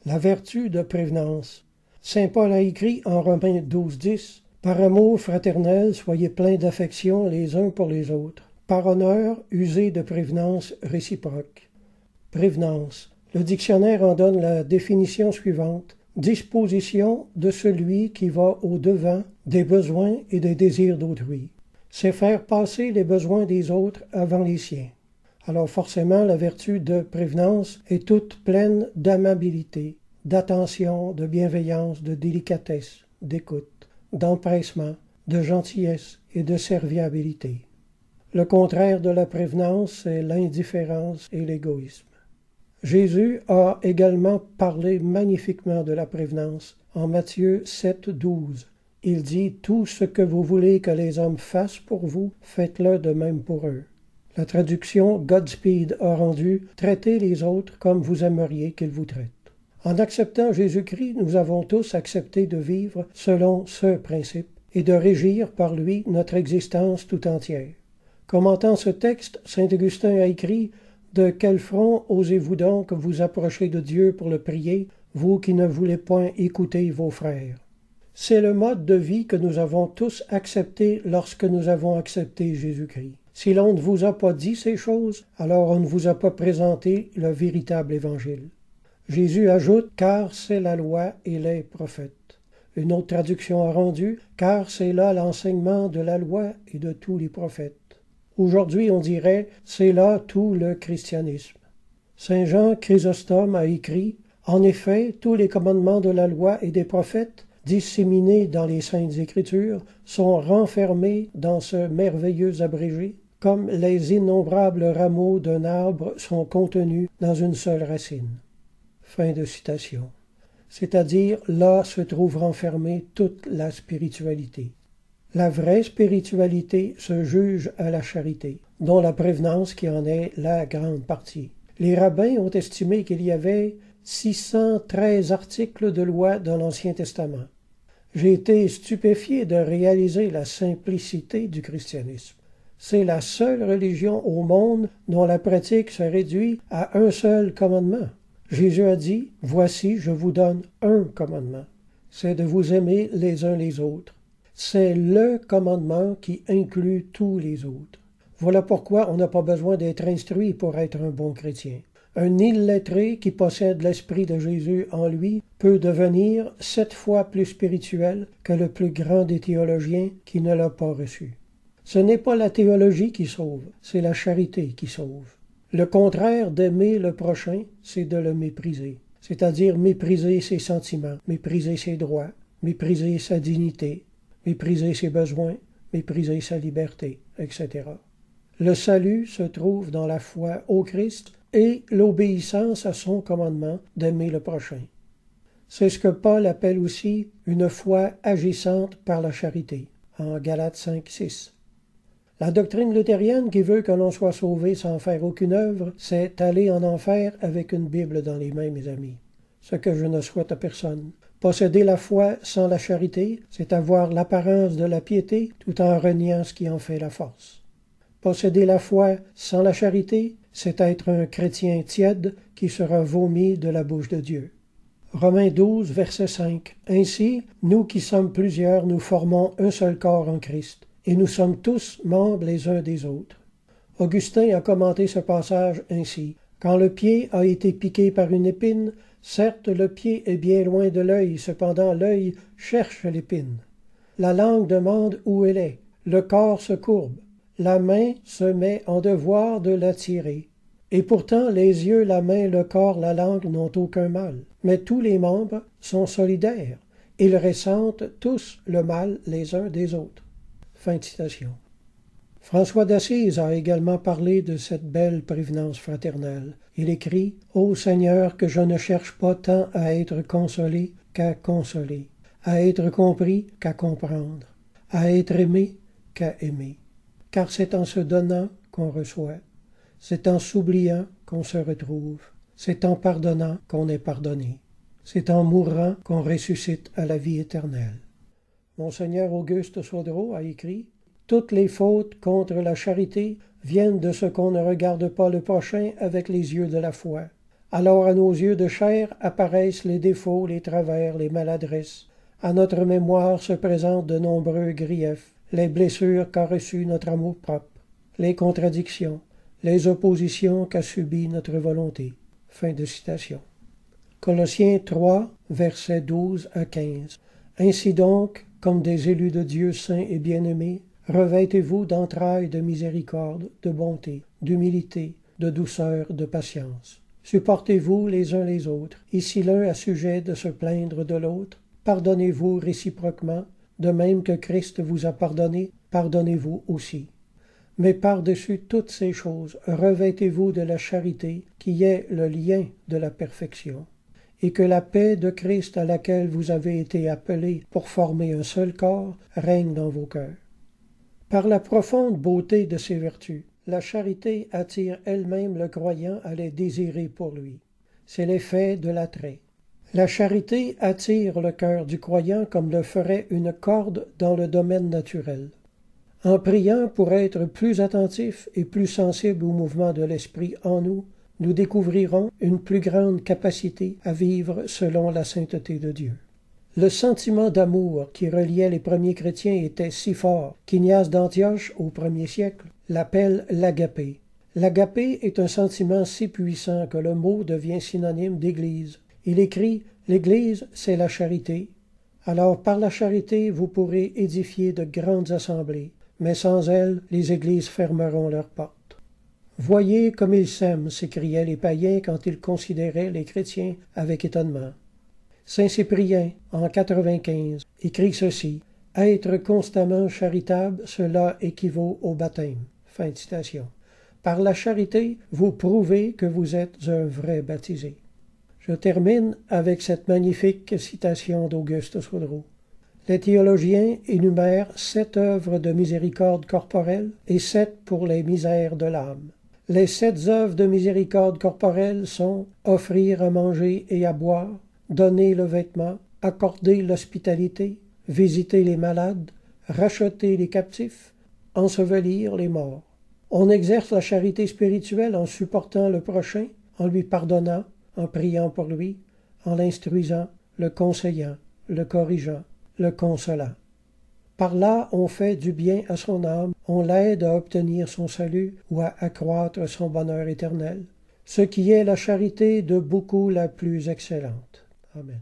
La vertu de prévenance. Saint Paul a écrit en Romains 12:10 « Par amour fraternel, soyez pleins d'affection les uns pour les autres. Par honneur, usez de prévenance réciproque. » Prévenance. Le dictionnaire en donne la définition suivante. Disposition de celui qui va au-devant des besoins et des désirs d'autrui. C'est faire passer les besoins des autres avant les siens. Alors forcément, la vertu de prévenance est toute pleine d'amabilité, d'attention, de bienveillance, de délicatesse, d'écoute, d'empressement, de gentillesse et de serviabilité. Le contraire de la prévenance, c'est l'indifférence et l'égoïsme. Jésus a également parlé magnifiquement de la prévenance en Matthieu 7:12. Il dit « Tout ce que vous voulez que les hommes fassent pour vous, faites-le de même pour eux. » La traduction Godspeed a rendu « Traitez les autres comme vous aimeriez qu'ils vous traitent ». En acceptant Jésus-Christ, nous avons tous accepté de vivre selon ce principe et de régir par lui notre existence tout entière. Commentant ce texte, saint Augustin a écrit « De quel front osez-vous donc vous approcher de Dieu pour le prier, vous qui ne voulez point écouter vos frères ?» C'est le mode de vie que nous avons tous accepté lorsque nous avons accepté Jésus-Christ. Si l'on ne vous a pas dit ces choses, alors on ne vous a pas présenté le véritable Évangile. Jésus ajoute « Car c'est la loi et les prophètes ». Une autre traduction a rendu « Car c'est là l'enseignement de la loi et de tous les prophètes ». Aujourd'hui, on dirait « C'est là tout le christianisme ». Saint Jean Chrysostome a écrit « En effet, tous les commandements de la loi et des prophètes disséminés dans les Saintes Écritures sont renfermés dans ce merveilleux abrégé, comme les innombrables rameaux d'un arbre sont contenus dans une seule racine. » Fin de citation. C'est-à-dire, là se trouve renfermée toute la spiritualité. La vraie spiritualité se juge à la charité, dont la prévenance qui en est la grande partie. Les rabbins ont estimé qu'il y avait 613 articles de loi dans l'Ancien Testament. J'ai été stupéfié de réaliser la simplicité du christianisme. C'est la seule religion au monde dont la pratique se réduit à un seul commandement. Jésus a dit « Voici, je vous donne un commandement. C'est de vous aimer les uns les autres. » C'est le commandement qui inclut tous les autres. Voilà pourquoi on n'a pas besoin d'être instruit pour être un bon chrétien. Un illettré qui possède l'Esprit de Jésus en lui peut devenir 7 fois plus spirituel que le plus grand des théologiens qui ne l'a pas reçu. Ce n'est pas la théologie qui sauve, c'est la charité qui sauve. Le contraire d'aimer le prochain, c'est de le mépriser, c'est-à-dire mépriser ses sentiments, mépriser ses droits, mépriser sa dignité, mépriser ses besoins, mépriser sa liberté, etc. Le salut se trouve dans la foi au Christ et l'obéissance à son commandement d'aimer le prochain. C'est ce que Paul appelle aussi une foi agissante par la charité, en Galates 5:6. La doctrine luthérienne qui veut que l'on soit sauvé sans faire aucune œuvre, c'est aller en enfer avec une Bible dans les mains, mes amis. Ce que je ne souhaite à personne. Posséder la foi sans la charité, c'est avoir l'apparence de la piété tout en reniant ce qui en fait la force. Posséder la foi sans la charité, c'est être un chrétien tiède qui sera vomi de la bouche de Dieu. Romains 12, verset 5. Ainsi, nous qui sommes plusieurs, nous formons un seul corps en Christ, et nous sommes tous membres les uns des autres. Augustin a commenté ce passage ainsi. Quand le pied a été piqué par une épine, certes le pied est bien loin de l'œil, cependant l'œil cherche l'épine. La langue demande où elle est, le corps se courbe, la main se met en devoir de la tirer. Et pourtant les yeux, la main, le corps, la langue n'ont aucun mal. Mais tous les membres sont solidaires. Ils ressentent tous le mal les uns des autres. Fin de citation. François d'Assise a également parlé de cette belle prévenance fraternelle. Il écrit « Ô Seigneur, que je ne cherche pas tant à être consolé qu'à consoler, à être compris qu'à comprendre, à être aimé qu'à aimer. Car c'est en se donnant qu'on reçoit, c'est en s'oubliant qu'on se retrouve, c'est en pardonnant qu'on est pardonné, c'est en mourant qu'on ressuscite à la vie éternelle. » Monseigneur Auguste Sodreau a écrit « Toutes les fautes contre la charité viennent de ce qu'on ne regarde pas le prochain avec les yeux de la foi. Alors à nos yeux de chair apparaissent les défauts, les travers, les maladresses. À notre mémoire se présentent de nombreux griefs, les blessures qu'a reçues notre amour-propre, les contradictions, les oppositions qu'a subies notre volonté. » Fin de citation. Colossiens 3, versets 12 à 15. Ainsi donc, comme des élus de Dieu saints et bien-aimés, revêtez-vous d'entrailles de miséricorde, de bonté, d'humilité, de douceur, de patience. Supportez-vous les uns les autres, et si l'un a sujet de se plaindre de l'autre, pardonnez-vous réciproquement, de même que Christ vous a pardonné, pardonnez-vous aussi. Mais par-dessus toutes ces choses, revêtez-vous de la charité, qui est le lien de la perfection, et que la paix de Christ à laquelle vous avez été appelés pour former un seul corps règne dans vos cœurs. Par la profonde beauté de ses vertus, la charité attire elle-même le croyant à les désirer pour lui. C'est l'effet de l'attrait. La charité attire le cœur du croyant comme le ferait une corde dans le domaine naturel. En priant pour être plus attentifs et plus sensibles au mouvement de l'Esprit en nous, nous découvrirons une plus grande capacité à vivre selon la sainteté de Dieu. Le sentiment d'amour qui reliait les premiers chrétiens était si fort qu'Ignace d'Antioche, au 1er siècle, l'appelle l'agapé. L'agapé est un sentiment si puissant que le mot devient synonyme d'Église. Il écrit « L'Église, c'est la charité. Alors par la charité, vous pourrez édifier de grandes assemblées, mais sans elle, les églises fermeront leurs portes. » Voyez comme ils s'aiment, s'écriaient les païens quand ils considéraient les chrétiens avec étonnement. Saint Cyprien, en 95, écrit ceci: « Être constamment charitable, cela équivaut au baptême. » Fin de citation. Par la charité, vous prouvez que vous êtes un vrai baptisé. Je termine avec cette magnifique citation d'Auguste Sodreau. Les théologiens énumèrent 7 œuvres de miséricorde corporelle et 7 pour les misères de l'âme. Les 7 œuvres de miséricorde corporelle sont offrir à manger et à boire, donner le vêtement, accorder l'hospitalité, visiter les malades, racheter les captifs, ensevelir les morts. On exerce la charité spirituelle en supportant le prochain, en lui pardonnant, en priant pour lui, en l'instruisant, le conseillant, le corrigeant, le consolant. Par là, on fait du bien à son âme, on l'aide à obtenir son salut ou à accroître son bonheur éternel, ce qui est la charité de beaucoup la plus excellente. Amen.